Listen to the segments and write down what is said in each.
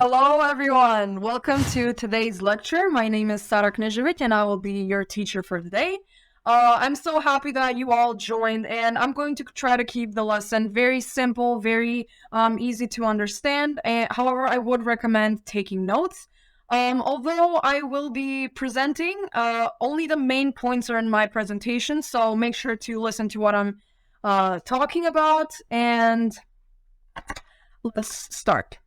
Hello, everyone. Welcome to today's lecture. My name is Sara Knezevik, and I will be your teacher for today. I'm so happy that you all joined, and I'm going to try to keep the lesson very simple, very easy to understand. However, I would recommend taking notes. Although I will be presenting, only the main points are in my presentation, so make sure to listen to what I'm talking about, and let's start.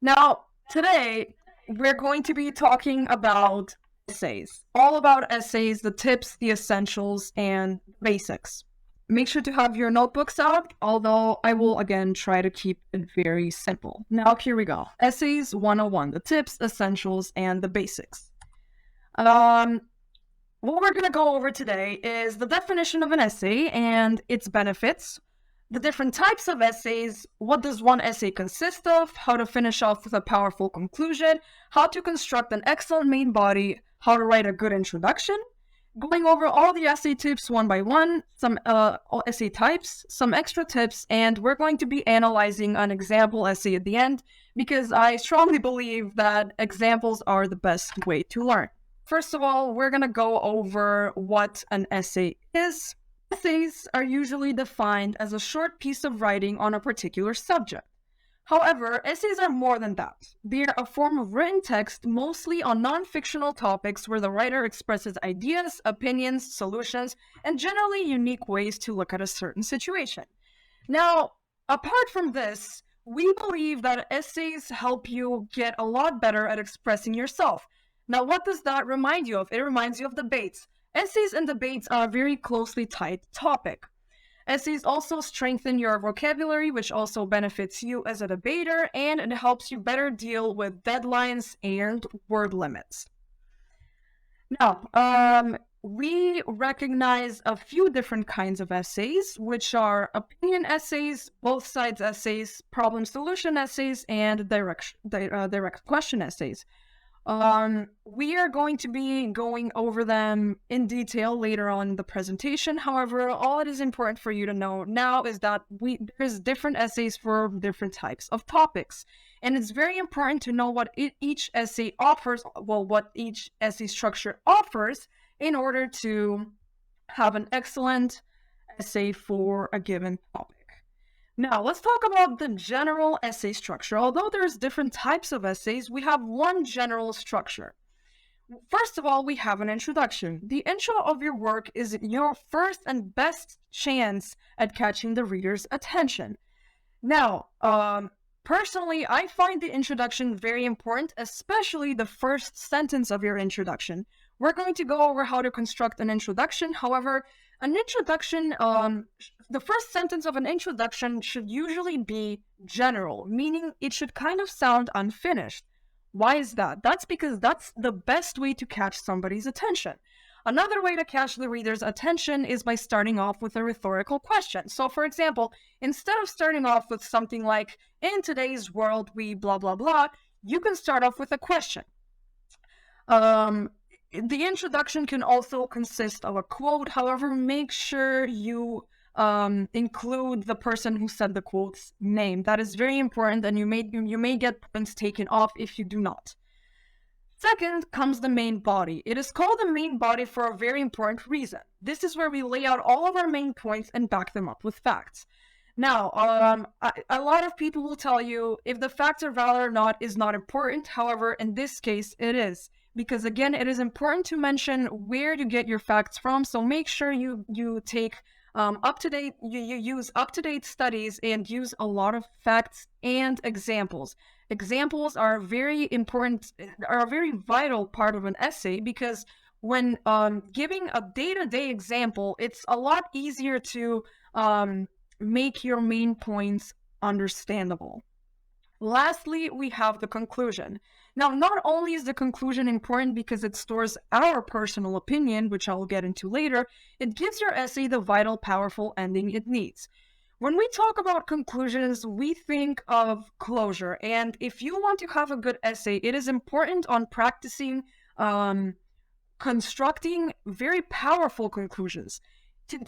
Now, today we're going to be talking about essays, all about essays, the tips, the essentials, and basics. Make sure to have your notebooks out, although I will again try to keep it very simple. Now, here we go. Essays 101, the tips, essentials, and the basics. What we're going to go over today is the definition of an essay and its benefits, the different types of essays, what does one essay consist of, how to finish off with a powerful conclusion, how to construct an excellent main body, how to write a good introduction, going over all the essay tips one by one, some essay types, some extra tips, and we're going to be analyzing an example essay at the end because I strongly believe that examples are the best way to learn. First of all, we're going to go over what an essay is. Essays are usually defined as a short piece of writing on a particular subject. However, essays are more than that. They are a form of written text mostly on non-fictional topics where the writer expresses ideas, opinions, solutions, and generally unique ways to look at a certain situation. Now, apart from this, we believe that essays help you get a lot better at expressing yourself. Now, what does that remind you of? It reminds you of debates. Essays and debates are a very closely tied topic. Essays also strengthen your vocabulary, which also benefits you as a debater, and it helps you better deal with deadlines and word limits. Now, we recognize a few different kinds of essays, which are opinion essays, both sides essays, problem solution essays, and direct question essays. We are going to be going over them in detail later on in the presentation. However, all it is important for you to know now is that there's different essays for different types of topics. And it's very important to know what each essay offers, what each essay structure offers in order to have an excellent essay for a given topic. Now, let's talk about the general essay structure. Although there's different types of essays, we have one general structure. First of all, we have an introduction. The intro of your work is your first and best chance at catching the reader's attention. Now, personally, I find the introduction very important, especially the first sentence of your introduction. We're going to go over how to construct an introduction. However, an introduction, the first sentence of an introduction should usually be general, meaning it should kind of sound unfinished. Why is that? That's because that's the best way to catch somebody's attention. Another way to catch the reader's attention is by starting off with a rhetorical question. So, for example, instead of starting off with something like, in today's world, we blah, blah, blah, you can start off with a question. The introduction can also consist of a quote. However, make sure you include the person who said the quote's name. That is very important, and you may get points taken off if you do not. Second comes the main body. It is called the main body for a very important reason. This is where we lay out all of our main points and back them up with facts. Now, a lot of people will tell you if the facts are valid or not is not important. However, in this case, it is. Because again, it is important to mention where to get your facts from. So make sure you take you use up-to-date studies and use a lot of facts and examples. Examples are very important, are a very vital part of an essay because when giving a day-to-day example, it's a lot easier to make your main points understandable. Lastly, we have the conclusion. Now, not only is the conclusion important because it stores our personal opinion, which I will get into later, it gives your essay the vital, powerful ending it needs. When we talk about conclusions, we think of closure. And if you want to have a good essay, it is important on practicing constructing very powerful conclusions.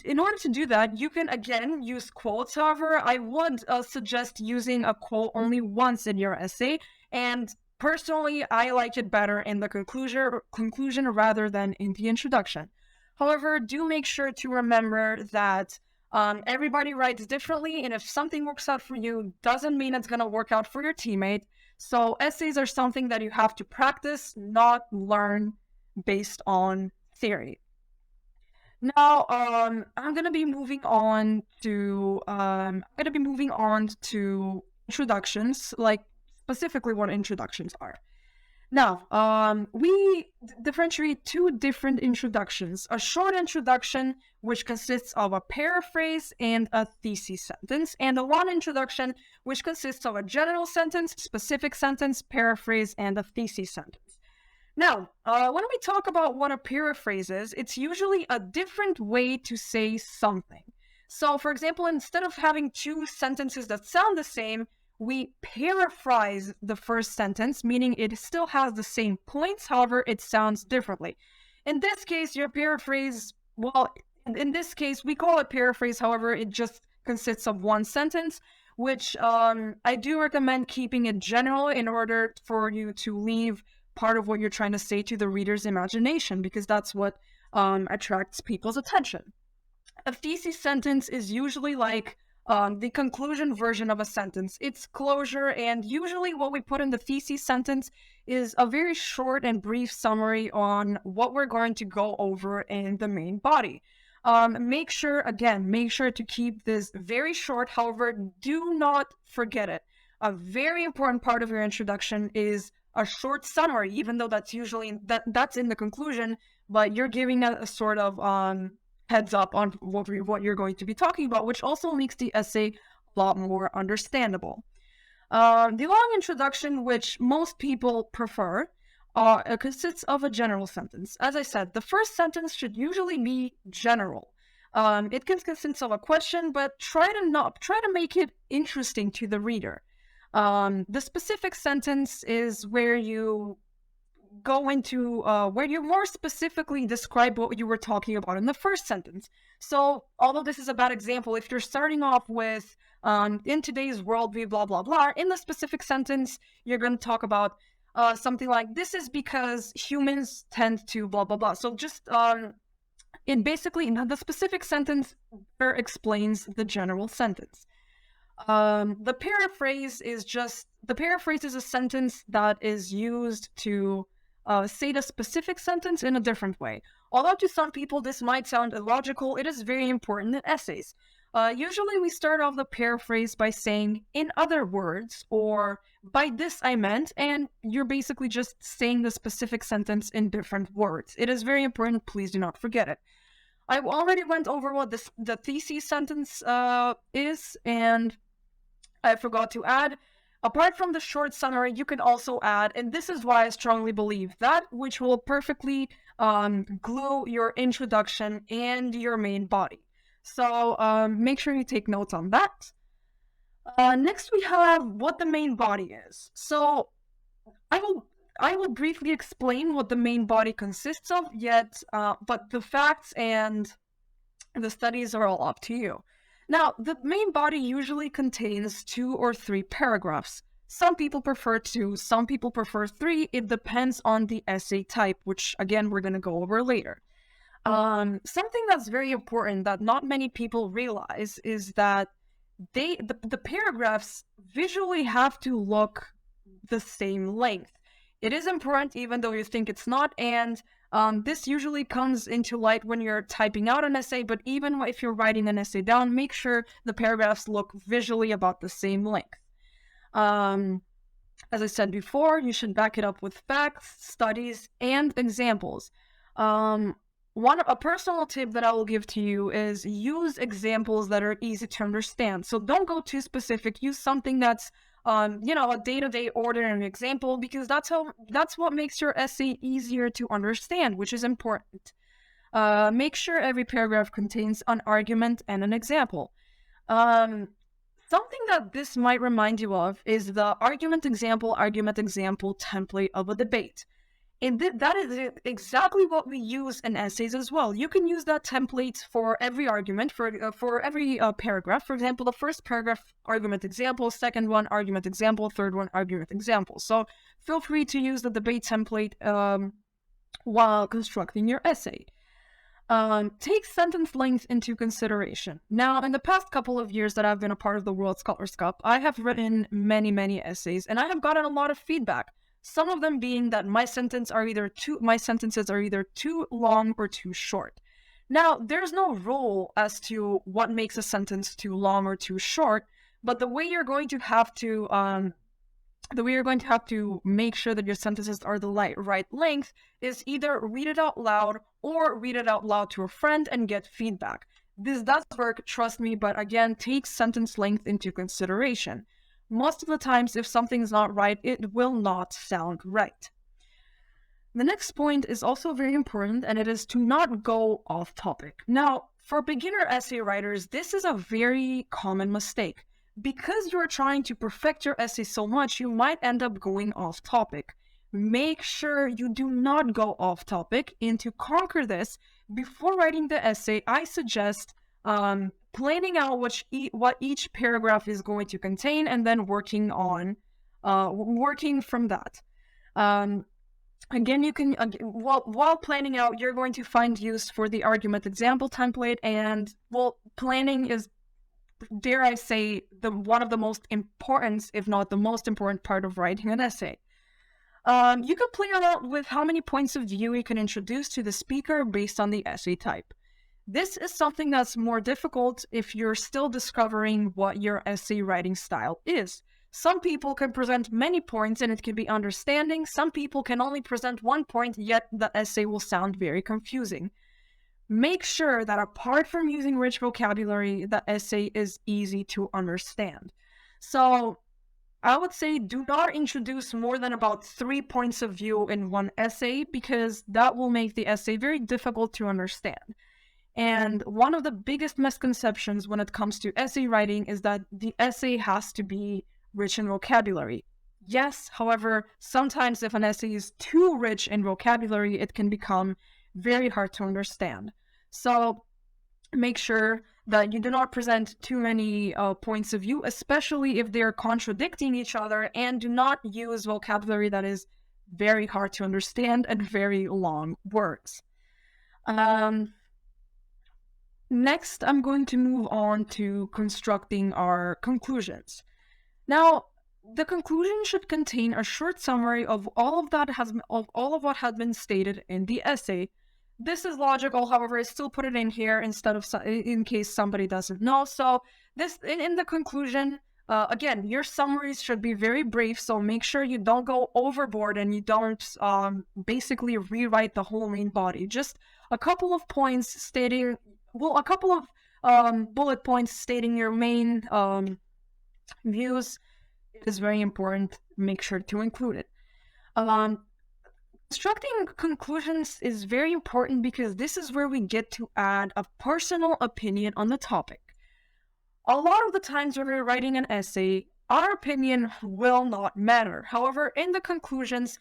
In order to do that, you can again use quotes. However, I would suggest using a quote only once in your essay. And personally, I like it better in the conclusion rather than in the introduction. However, do make sure to remember that everybody writes differently, and if something works out for you, doesn't mean it's going to work out for your teammate. So essays are something that you have to practice, not learn based on theory. Now, I'm gonna be moving on to introductions, like specifically what introductions are. Now, we differentiate two different introductions: a short introduction, which consists of a paraphrase and a thesis sentence, and a long introduction, which consists of a general sentence, specific sentence, paraphrase, and a thesis sentence. Now, when we talk about what a paraphrase is, it's usually a different way to say something. So, for example, instead of having two sentences that sound the same, we paraphrase the first sentence, meaning it still has the same points, however, it sounds differently. In this case, your paraphrase, well, in this case, we call it paraphrase, however, it just consists of one sentence, which I do recommend keeping it general in order for you to leave part of what you're trying to say to the reader's imagination, because that's what attracts people's attention. A thesis sentence is usually like the conclusion version of a sentence. It's closure, and usually what we put in the thesis sentence is a very short and brief summary on what we're going to go over in the main body. Make sure to keep this very short. However, do not forget it. A very important part of your introduction is a short summary, even though that's usually that's in the conclusion, but you're giving a sort of heads up on what you're going to be talking about, which also makes the essay a lot more understandable. The long introduction, which most people prefer, consists of a general sentence. As I said, the first sentence should usually be general. It can consist of a question, but try to make it interesting to the reader. The specific sentence is where you go into where you more specifically describe what you were talking about in the first sentence. So, although this is a bad example, if you're starting off with in today's world, we blah blah blah, in the specific sentence, you're going to talk about something like, this is because humans tend to blah blah blah. So just in the specific sentence explains the general sentence. The paraphrase is a sentence that is used to say the specific sentence in a different way. Although to some people this might sound illogical, it is very important in essays. Usually we start off the paraphrase by saying, in other words, or by this I meant, and you're basically just saying the specific sentence in different words. It is very important, please do not forget it. I already went over what the thesis sentence is, and I forgot to add, apart from the short summary, you can also add, and this is why I strongly believe, that which will perfectly glue your introduction and your main body. So make sure you take notes on that. Next, we have what the main body is. So I will briefly explain what the main body consists of, but the facts and the studies are all up to you. Now, the main body usually contains 2 or 3 paragraphs. Some people prefer 2, some people prefer 3. It depends on the essay type, which again, we're going to go over later. Something that's very important that not many people realize is that the paragraphs visually have to look the same length. It is important even though you think it's not, and this usually comes into light when you're typing out an essay, but even if you're writing an essay down, make sure the paragraphs look visually about the same length. As I said before, you should back it up with facts, studies, and examples. A personal tip that I will give to you is use examples that are easy to understand. So don't go too specific. Use something that's a day-to-day ordinary example, because that's what makes your essay easier to understand, which is important. Make sure every paragraph contains an argument and an example. Something that this might remind you of is the argument example template of a debate. And that is exactly what we use in essays as well. You can use that template for every argument, for every paragraph. For example, the first paragraph, argument example, second one, argument example, third one, argument example. So feel free to use the debate template while constructing your essay. Take sentence length into consideration. Now, in the past couple of years that I've been a part of the World Scholars Cup, I have written many essays, and I have gotten a lot of feedback. Some of them being that my sentences are either too long or too short. Now, there's no rule as to what makes a sentence too long or too short, but the way you're going to have to make sure that your sentences are the right length is either read it out loud or read it out loud to a friend and get feedback. This does work, trust me, but again, take sentence length into consideration. Most of the times, if something's not right, it will not sound right. The next point is also very important, and it is to not go off topic. Now, for beginner essay writers, this is a very common mistake. Because you're trying to perfect your essay so much, you might end up going off topic. Make sure you do not go off topic, and to conquer this, before writing the essay, I suggest planning out what each paragraph is going to contain, and then working from that. Again, you can, while planning out, you're going to find use for the argument example template, and planning is, dare I say, one of the most important, if not the most important part of writing an essay. You can play around with how many points of view you can introduce to the speaker based on the essay type. This is something that's more difficult if you're still discovering what your essay writing style is. Some people can present many points and it can be understanding. Some people can only present one point, yet the essay will sound very confusing. Make sure that apart from using rich vocabulary, the essay is easy to understand. So I would say do not introduce more than about 3 points of view in one essay, because that will make the essay very difficult to understand. And one of the biggest misconceptions when it comes to essay writing is that the essay has to be rich in vocabulary. Yes, however, sometimes if an essay is too rich in vocabulary, it can become very hard to understand. So make sure that you do not present too many points of view, especially if they're contradicting each other, and do not use vocabulary that is very hard to understand and very long words. Next, I'm going to move on to constructing our conclusions. Now, the conclusion should contain a short summary of all of what has been stated in the essay. This is logical, however, I still put it in here in case somebody doesn't know. So this in the conclusion, again, your summaries should be very brief, so make sure you don't go overboard and you don't basically rewrite the whole main body. Just a couple of points stating, a couple of bullet points stating your main views. It is very important. Make sure to include it. Constructing conclusions is very important because this is where we get to add a personal opinion on the topic. A lot of the times when we're writing an essay, our opinion will not matter. However, in the conclusions,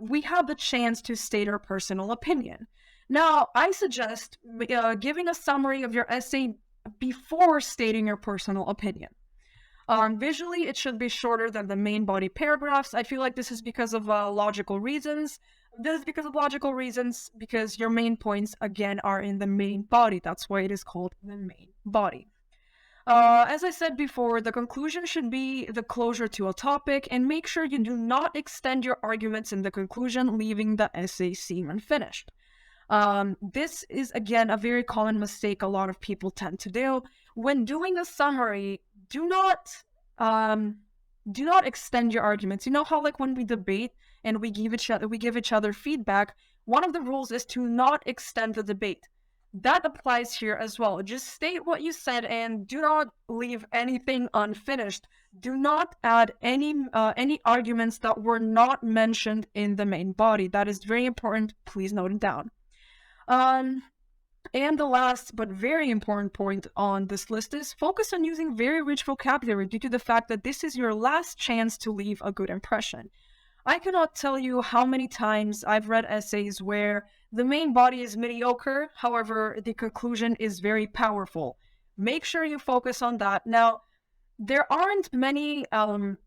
we have the chance to state our personal opinion. Now, I suggest giving a summary of your essay before stating your personal opinion. Visually, it should be shorter than the main body paragraphs. I feel like this is because of logical reasons. This is because your main points, again, are in the main body. That's why it is called the main body. As I said before, the conclusion should be the closure to a topic, and make sure you do not extend your arguments in the conclusion, leaving the essay seem unfinished. This is, again, a very common mistake a lot of people tend to do. When doing a summary, do not extend your arguments. You know how, like, when we debate and we give each other feedback, one of the rules is to not extend the debate. That applies here as well. Just state what you said and do not leave anything unfinished. Do not add any arguments that were not mentioned in the main body. That is very important. Please note it down. And the last but very important point on this list is focus on using very rich vocabulary due to the fact that this is your last chance to leave a good impression. I cannot tell you how many times I've read essays where the main body is mediocre, however, the conclusion is very powerful. Make sure you focus on that. Now, there aren't many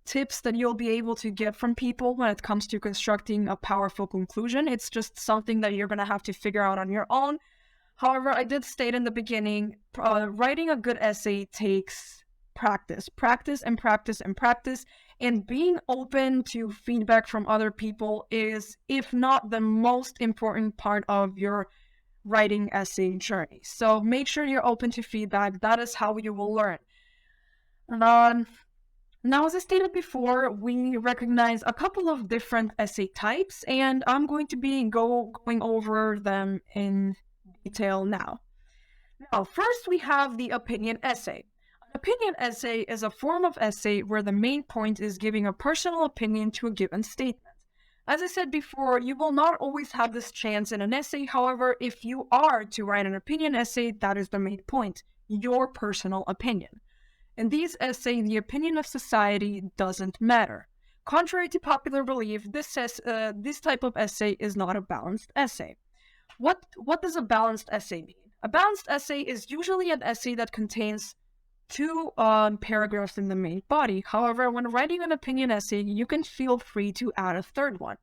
tips that you'll be able to get from people when it comes to constructing a powerful conclusion. It's just something that you're going to have to figure out on your own. However, I did state in the beginning, writing a good essay takes practice, practice and practice and practice. And being open to feedback from other people is, if not the most important part of your writing essay journey. So make sure you're open to feedback. That is how you will learn. Now, as I stated before, we recognize a couple of different essay types, and I'm going to be going over them in detail now. Now, first we have the opinion essay. An opinion essay is a form of essay where the main point is giving a personal opinion to a given statement. As I said before, you will not always have this chance in an essay. However, if you are to write an opinion essay, that is the main point, your personal opinion. In these essays, the opinion of society doesn't matter. Contrary to popular belief, this type of essay is not a balanced essay. What does a balanced essay mean? A balanced essay is usually an essay that contains two paragraphs in the main body. However, when writing an opinion essay, you can feel free to add a third one.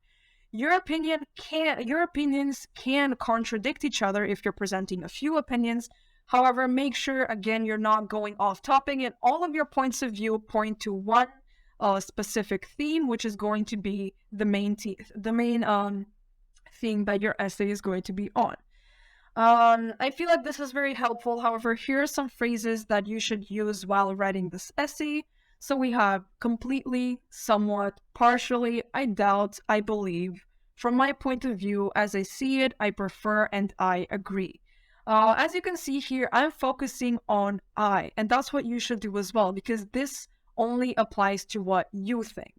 Your opinions can contradict each other if you're presenting a few opinions. However, make sure, again, you're not going off topic and all of your points of view point to one specific theme, which is going to be the main theme that your essay is going to be on. I feel like this is very helpful. However, here are some phrases that you should use while writing this essay. So we have completely, somewhat, partially, I doubt, I believe, from my point of view, as I see it, I prefer, and I agree. As you can see here, I'm focusing on I, and that's what you should do as well, because this only applies to what you think.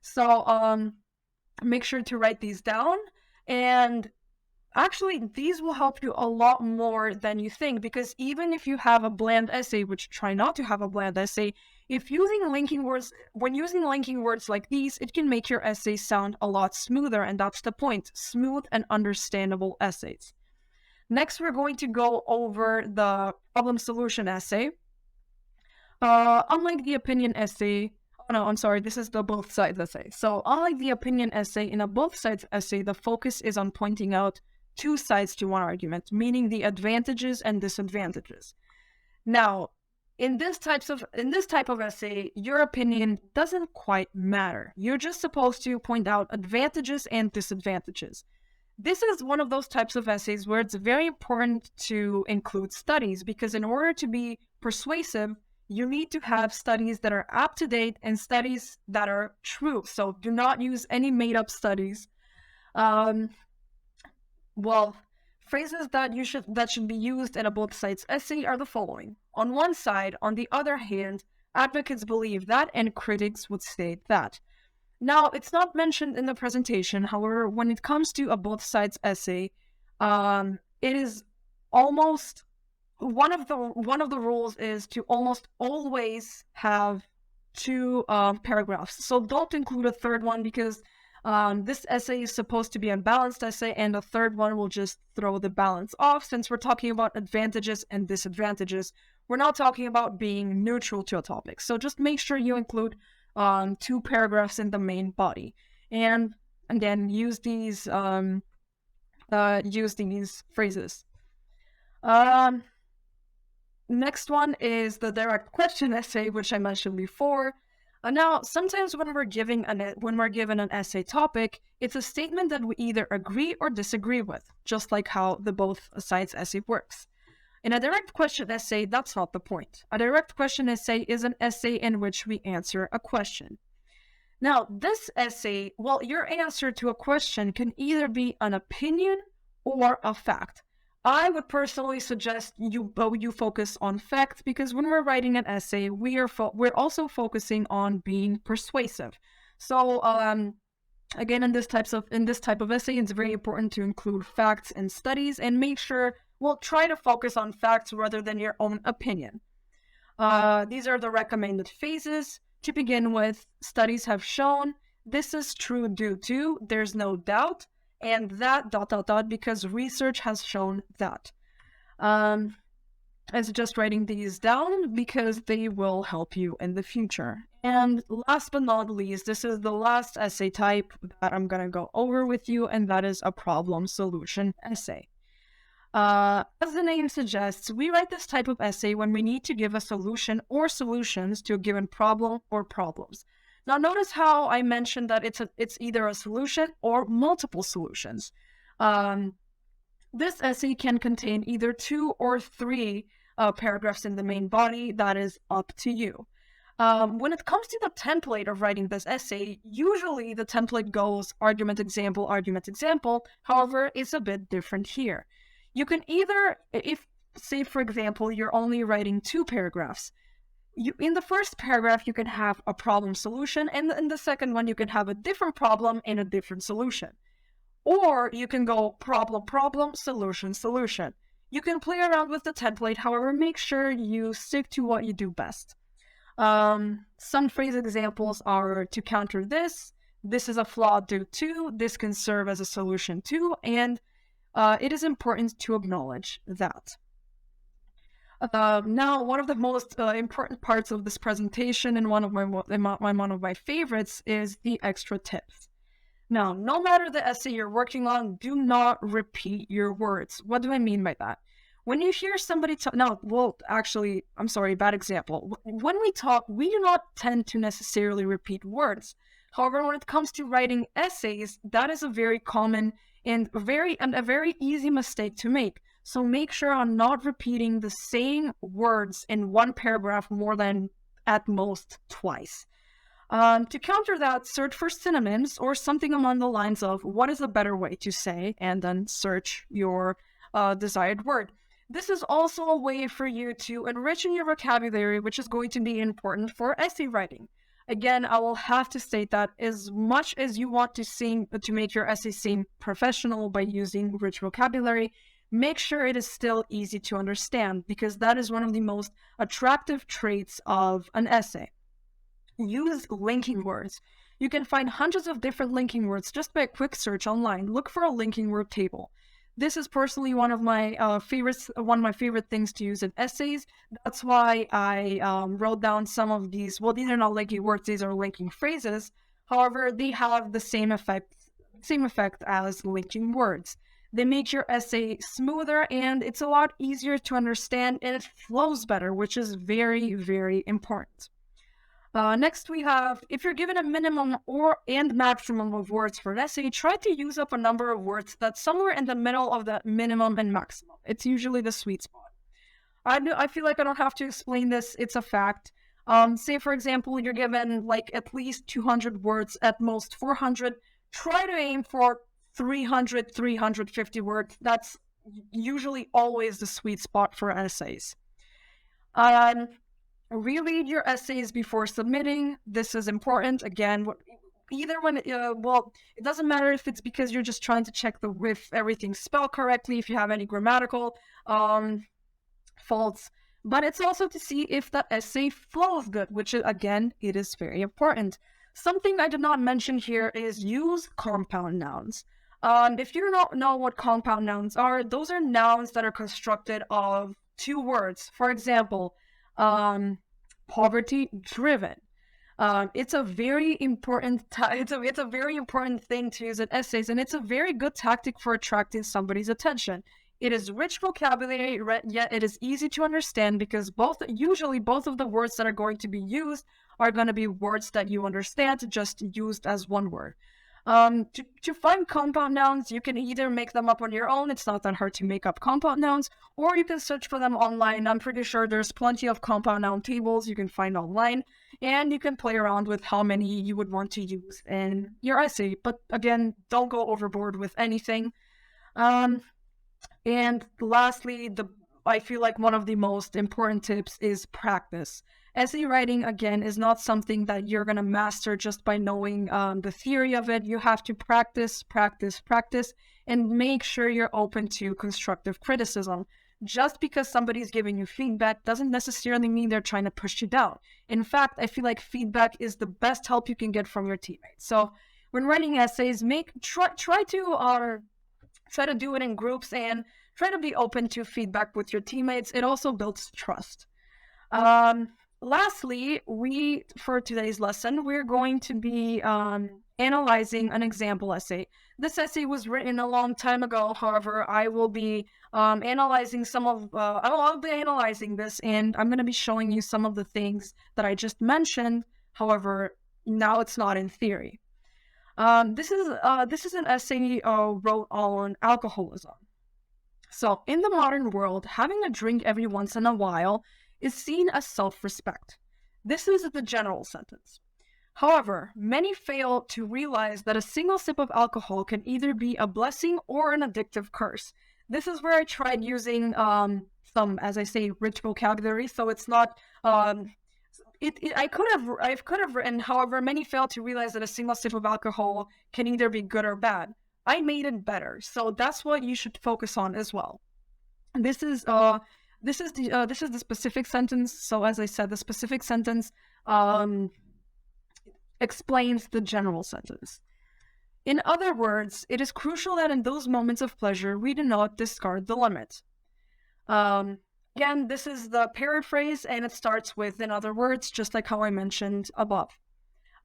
So make sure to write these down, and actually these will help you a lot more than you think, because even if you have a bland essay, which try not to have a bland essay, when using linking words like these, it can make your essay sound a lot smoother, and that's the point, smooth and understandable essays. Next, we're going to go over the problem solution essay. Unlike the opinion essay, this is the both sides essay. So unlike the opinion essay, in a both sides essay, the focus is on pointing out two sides to one argument, meaning the advantages and disadvantages. Now, in this type of essay, your opinion doesn't quite matter. You're just supposed to point out advantages and disadvantages. This is one of those types of essays where it's very important to include studies, because in order to be persuasive, you need to have studies that are up to date and studies that are true. So do not use any made-up studies. Phrases that should be used in a both sides essay are the following. On one side, on the other hand, advocates believe that, and critics would state that. Now, it's not mentioned in the presentation. However, when it comes to a both sides essay, it is almost one of the rules is to almost always have two paragraphs. So don't include a third one, because this essay is supposed to be a balanced essay, and a third one will just throw the balance off. Since we're talking about advantages and disadvantages, we're not talking about being neutral to a topic. So just make sure you include two paragraphs in the main body, and again, use these phrases. Next one is the direct question essay, which I mentioned before. Now, sometimes when we're given an essay topic, it's a statement that we either agree or disagree with, just like how the both sides essay works. In a direct question essay, that's not the point. A direct question essay is an essay in which we answer a question. Now, this essay, your answer to a question can either be an opinion or a fact. I would personally suggest you focus on facts, because when we're writing an essay, we're also focusing on being persuasive. So again, in this type of essay, it's very important to include facts and studies, and make sure try to focus on facts rather than your own opinion. These are the recommended phases. To begin with, studies have shown This is true due to, there's no doubt, and that because research has shown that. I suggest writing these down because they will help you in the future. And last but not least, this is the last essay type that I'm going to go over with you, and that is a problem solution essay. As the name suggests, we write this type of essay when we need to give a solution or solutions to a given problem or problems. Now, notice how I mentioned that it's either a solution or multiple solutions. This essay can contain either 2 or 3 paragraphs in the main body. That is up to you. When it comes to the template of writing this essay, usually the template goes argument, example, argument, example. However, it's a bit different here. You can either, if, say, for example, you're only writing 2 paragraphs, in the first paragraph, you can have a problem solution, and in the second one, you can have a different problem and a different solution. Or you can go problem, problem, solution, solution. You can play around with the template, however, make sure you stick to what you do best. Some phrase examples are to counter this is a flaw due to, this can serve as a solution to, and it is important to acknowledge that. Now, one of the most important parts of this presentation and one of my favorites is the extra tips. Now, no matter the essay you're working on, do not repeat your words. What do I mean by that? When you hear somebody talk, I'm sorry, bad example. When we talk, we do not tend to necessarily repeat words. However, when it comes to writing essays, that is a very common and a very easy mistake to make. So make sure I'm not repeating the same words in one paragraph more than at most twice. To counter that, search for synonyms or something along the lines of what is a better way to say, and then search your desired word. This is also a way for you to enrich in your vocabulary, which is going to be important for essay writing. Again, I will have to state that as much as you want to make your essay seem professional by using rich vocabulary, make sure it is still easy to understand, because that is one of the most attractive traits of an essay. Use linking words. You can find hundreds of different linking words just by a quick search online. Look for a linking word table. This is personally one of my favorite things to use in essays. That's why I wrote down some of these. Well, these are not linking words; these are linking phrases. However, they have the same effect as linking words. They make your essay smoother, and it's a lot easier to understand, and it flows better, which is very, very important. Next we have, if you're given a minimum and maximum of words for an essay, try to use up a number of words that's somewhere in the middle of that minimum and maximum. It's usually the sweet spot. I feel like I don't have to explain this. It's a fact. Say, for example, you're given like at least 200 words, at most 400. Try to aim for 300, 350 words. That's usually always the sweet spot for essays. Reread your essays before submitting. This is important. Again, it doesn't matter if it's because you're just trying to check if everything's spelled correctly, if you have any grammatical faults, but it's also to see if the essay flows good, which is, again, it is very important. Something I did not mention here is use compound nouns. If you don't know what compound nouns are, those are nouns that are constructed of 2 words. For example, poverty driven. It's a very important it's a very important thing to use in essays, and it's a very good tactic for attracting somebody's attention. It is rich vocabulary, yet it is easy to understand, because usually both of the words that are going to be used are going to be words that you understand, just used as one word. To find compound nouns, you can either make them up on your own. It's not that hard to make up compound nouns, or you can search for them online. I'm pretty sure there's plenty of compound noun tables you can find online, and you can play around with how many you would want to use in your essay. But again, don't go overboard with anything. And lastly, I feel like one of the most important tips is practice. Essay writing, again, is not something that you're going to master just by knowing the theory of it. You have to practice, practice, practice, and make sure you're open to constructive criticism. Just because somebody's giving you feedback doesn't necessarily mean they're trying to push you down. In fact, I feel like feedback is the best help you can get from your teammates. So when writing essays, try to do it in groups and try to be open to feedback with your teammates. It also builds trust. Lastly, for today's lesson, we're going to be analyzing an example essay. This essay was written a long time ago. However, I will be analyzing I'll be analyzing this, and I'm going to be showing you some of the things that I just mentioned. However, now it's not in theory. This is an essay wrote on alcoholism. So, in the modern world, having a drink every once in a while is seen as self-respect. This is the general sentence. However, many fail to realize that a single sip of alcohol can either be a blessing or an addictive curse. This is where I tried using some, as I say, rich vocabulary, so it's not. I could have written. However, many fail to realize that a single sip of alcohol can either be good or bad. I made it better, so that's what you should focus on as well. This is the specific sentence. So as I said, the specific sentence explains the general sentence. In other words, it is crucial that in those moments of pleasure, we do not discard the limit. Again, this is the paraphrase, and it starts with, in other words, just like how I mentioned above.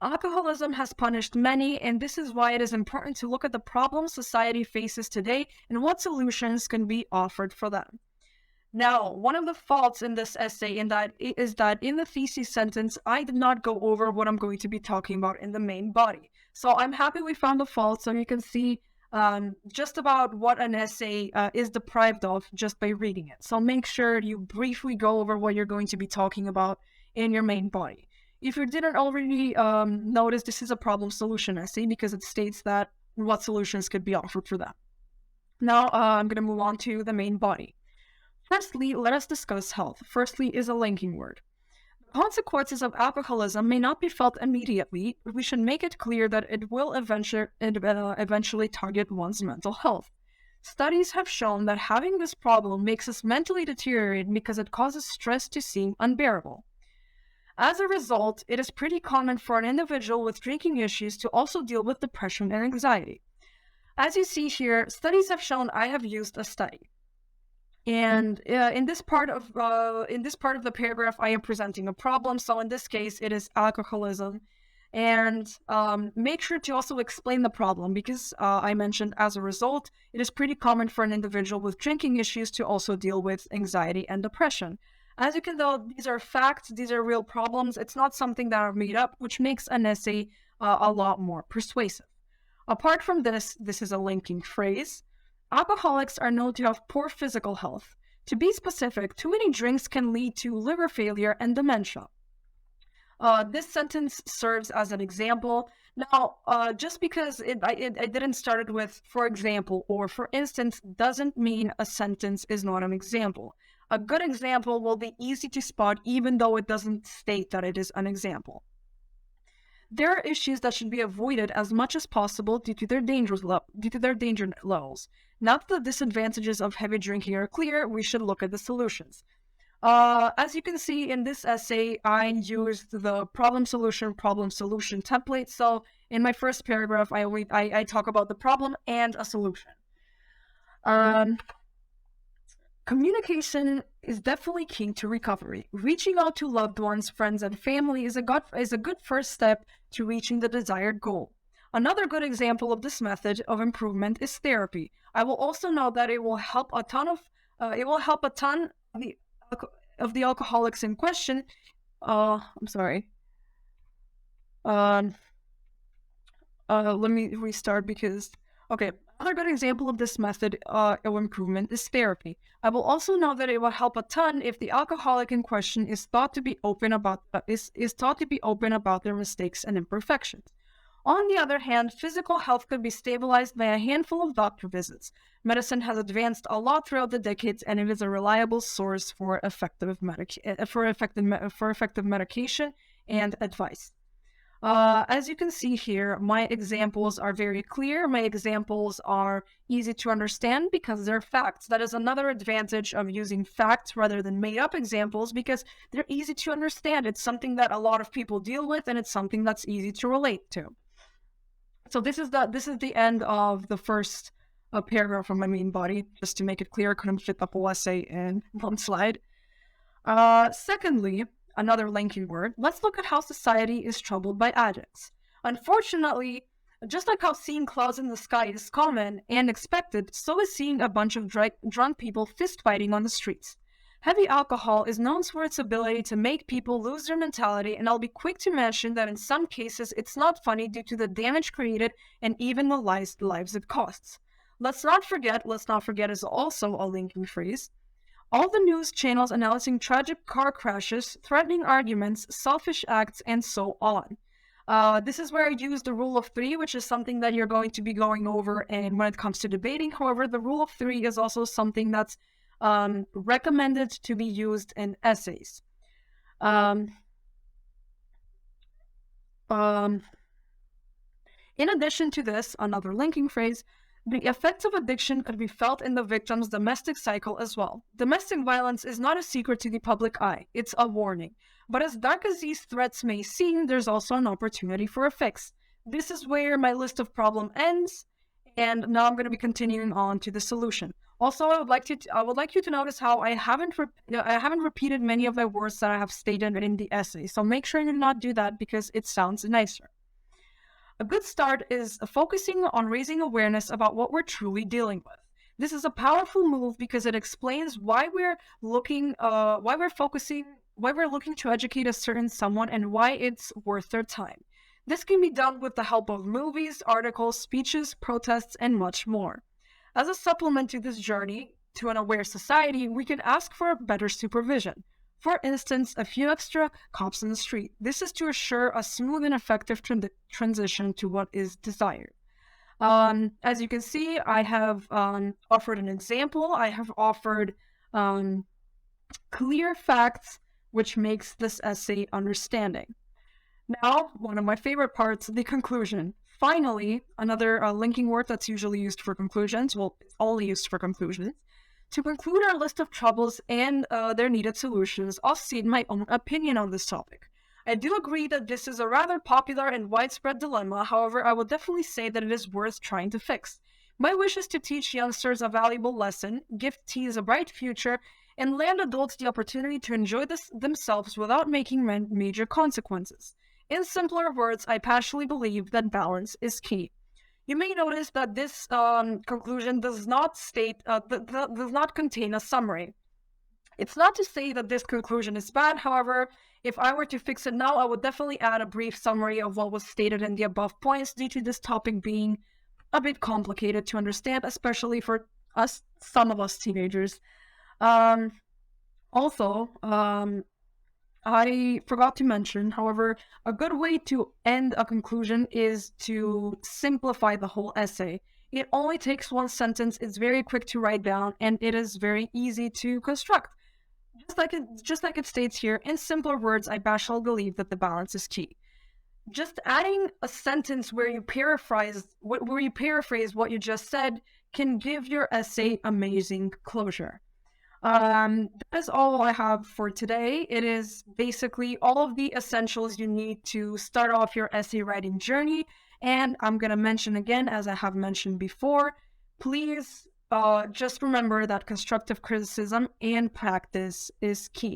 Alcoholism has punished many, and this is why it is important to look at the problems society faces today and what solutions can be offered for them. Now, one of the faults in this essay is that in the thesis sentence, I did not go over what I'm going to be talking about in the main body. So I'm happy we found the fault, so you can see just about what an essay is deprived of just by reading it. So make sure you briefly go over what you're going to be talking about in your main body. If you didn't already notice, this is a problem-solution essay because it states that what solutions could be offered for that. Now I'm going to move on to the main body. Firstly, let us discuss health. Firstly is a linking word. The consequences of alcoholism may not be felt immediately, but we should make it clear that it will eventually target one's mental health. Studies have shown that having this problem makes us mentally deteriorate because it causes stress to seem unbearable. As a result, it is pretty common for an individual with drinking issues to also deal with depression and anxiety. As you see here, studies have shown. I have used a study. And in this part of the paragraph, I am presenting a problem. So in this case, it is alcoholism. And make sure to also explain the problem because I mentioned as a result, it is pretty common for an individual with drinking issues to also deal with anxiety and depression. As you can tell, these are facts, these are real problems. It's not something that I've made up, which makes an essay a lot more persuasive. Apart from this, this is a linking phrase. Alcoholics are known to have poor physical health. To be specific, too many drinks can lead to liver failure and dementia. This sentence serves as an example. Now, just because I didn't start it with, for example, or for instance, doesn't mean a sentence is not an example. A good example will be easy to spot even though it doesn't state that it is an example. There are issues that should be avoided as much as possible due to their danger levels. Now that the disadvantages of heavy drinking are clear, we should look at the solutions. As you can see in this essay, I used the problem-solution template. So in my first paragraph, I talk about the problem and a solution. Communication is definitely key to recovery. Reaching out to loved ones, friends, and family is a good first step to reaching the desired goal. Another good example of this method of improvement is therapy. I will also note that it will help a ton of the alcoholics in question. I'm sorry. Let me restart because okay. Another good example of this method of improvement is therapy. I will also note that it will help a ton if the alcoholic in question is taught to be open about their mistakes and imperfections. On the other hand, physical health could be stabilized by a handful of doctor visits. Medicine has advanced a lot throughout the decades, and it is a reliable source for effective medication and advice. As you can see here, my examples are very clear. My examples are easy to understand because they're facts. That is another advantage of using facts rather than made up examples, because they're easy to understand. It's something that a lot of people deal with, and it's something that's easy to relate to. So this is the end of the first paragraph of my main body. Just to make it clear, I couldn't fit the whole essay in one slide. Secondly, another linking word, let's look at how society is troubled by adjuncts. Unfortunately, just like how seeing clouds in the sky is common and expected, so is seeing a bunch of drunk people fist-fighting on the streets. Heavy alcohol is known for its ability to make people lose their mentality, and I'll be quick to mention that in some cases it's not funny due to the damage created and even the lives it costs. Let's not forget is also a linking phrase. All the news channels announcing tragic car crashes, threatening arguments, selfish acts, and so on. This is where I use the rule of three, which is something that you're going to be going over and when it comes to debating. However, the rule of three is also something that's recommended to be used in essays. In addition to this, another linking phrase, the effects of addiction could be felt in the victim's domestic cycle as well. Domestic violence is not a secret to the public eye, it's a warning. But as dark as these threats may seem, there's also an opportunity for a fix. This is where my list of problem ends, and now I'm going to be continuing on to the solution. Also, I would like you to notice how I haven't repeated many of the words that I have stated in the essay. So make sure you do not do that because it sounds nicer. A good start is focusing on raising awareness about what we're truly dealing with. This is a powerful move because it explains why we're looking to educate a certain someone and why it's worth their time. This can be done with the help of movies, articles, speeches, protests, and much more. As a supplement to this journey to an aware society, we can ask for better supervision. For instance, a few extra cops in the street. This is to assure a smooth and effective transition to what is desired. As you can see, I have offered an example. I have offered clear facts, which makes this essay understanding. Now, one of my favorite parts, the conclusion. Finally, another linking word that's usually used for conclusions. Well, it's only used for conclusions. To conclude our list of troubles and their needed solutions, I'll state my own opinion on this topic. I do agree that this is a rather popular and widespread dilemma. However, I will definitely say that it is worth trying to fix. My wish is to teach youngsters a valuable lesson, give teens a bright future, and land adults the opportunity to enjoy themselves without making major consequences. In simpler words, I passionately believe that balance is key. You may notice that this conclusion does not contain a summary. It's not to say that this conclusion is bad. However, if I were to fix it now, I would definitely add a brief summary of what was stated in the above points due to this topic being a bit complicated to understand, especially for some of us teenagers. I forgot to mention, however, a good way to end a conclusion is to simplify the whole essay. It only takes one sentence, it's very quick to write down, and it is very easy to construct. Just like it states here, in simpler words, I passionately believe that the balance is key. Just adding a sentence where you paraphrase what you just said can give your essay amazing closure. That is all I have for today. It is basically all of the essentials you need to start off your essay writing journey. And I'm going to mention again, as I have mentioned before, please just remember that constructive criticism and practice is key.